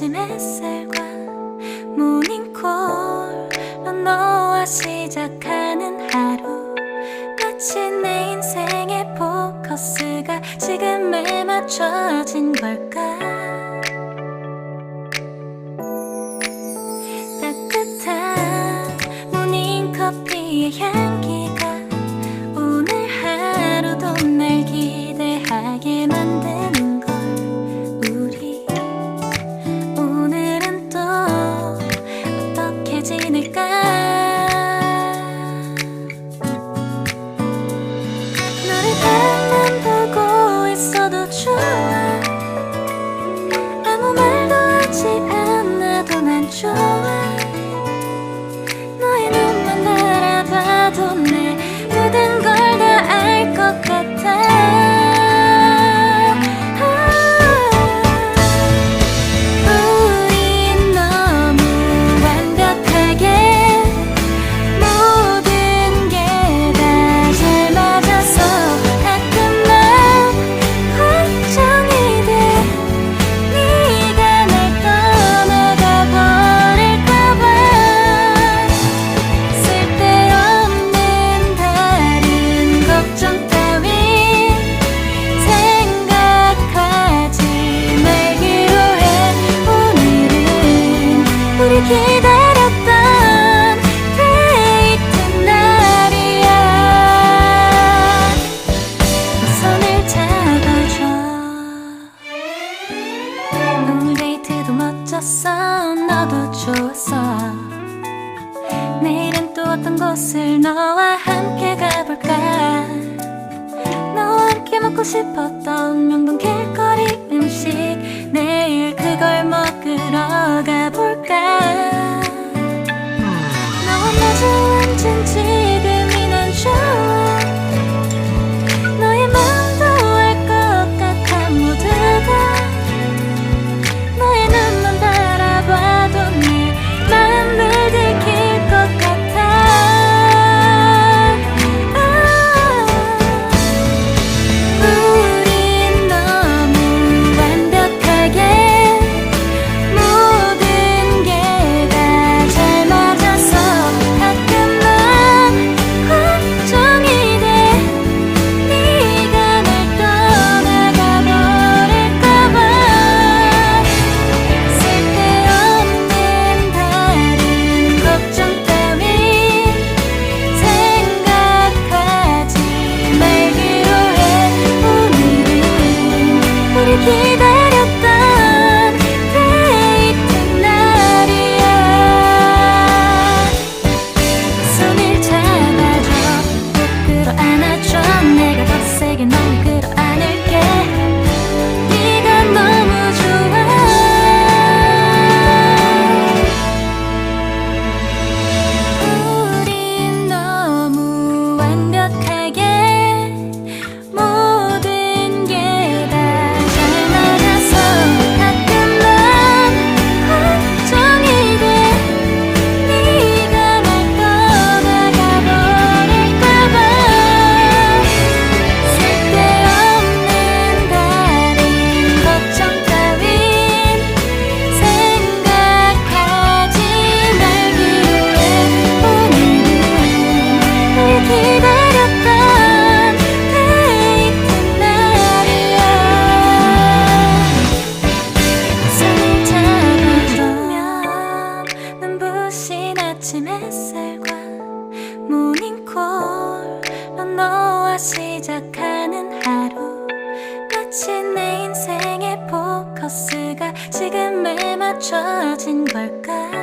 아침 햇살과 모닝콜로 너와 시작하는 하루, 마치 내 인생의 포커스가 지금에 맞춰진 걸까. 따뜻한 모닝커피의 향기가 오늘 하루도 날 기대하게 만드는 걸. 우리 오늘은 또 어떻게 지낼까. 너를 바라만 보고 있어도 좋아. 아무 말도 하지 않아도 난 좋아. 너의 눈만 바라봐도 내 모든 걸 다 알 것 같아. 우린 너무 완벽하게 모든 게 다 잘 맞아서 가끔 난 걱정이 돼. 네가 날 떠나가 버릴까봐. 쓸데없는 다른 걱정 따윈 생각하지 말기로 해. 오늘은 우리 기다렸던 데이트 날이야. 손을 잡아줘. 오늘 데이트도 멋졌어. 너도 좋았어. 내일은 또 어떤 곳을 너와 함께 가볼까. 너와 함께 먹고 싶었던 명동 길거리 음식, 내일 그걸 먹으러 가볼까. 너와 마주 앉은 지금이 난 좋아. 너의 마음도 알 것 같아. 모두 다 너의 눈만 바라봐도 내 마음을 들킬 것 같아. 우린 너무 완벽하게 모든 게 다 잘 맞아서 가끔 난 걱정이 돼. 네가 날 떠나가 버릴까봐. 쓸데없는 다른 걱정 따윈 생각하지 말기로 해. 오늘은 우리 기다렸던 데이트 날이야. 손을 잡아줘. 꼭 끌어안아줘. 내가 더 세게 널 끌어안을게. 네가 너무 좋아. 우린 너무 완벽하게 모든 게 다 잘 맞아서 가끔 난 걱정이 돼. 네가 날 떠나가 버릴까봐. 쓸데없는 다른 걱정 따윈 생각하지 말기로 해. 오늘은 우리 기다렸던 데이트 날이야. 손을 잡아주면 눈부신 아침 햇살과 모닝콜로 너와 시작하는 하루, 마치 내 인생의 포커스가 지금에 맞춰진 걸까.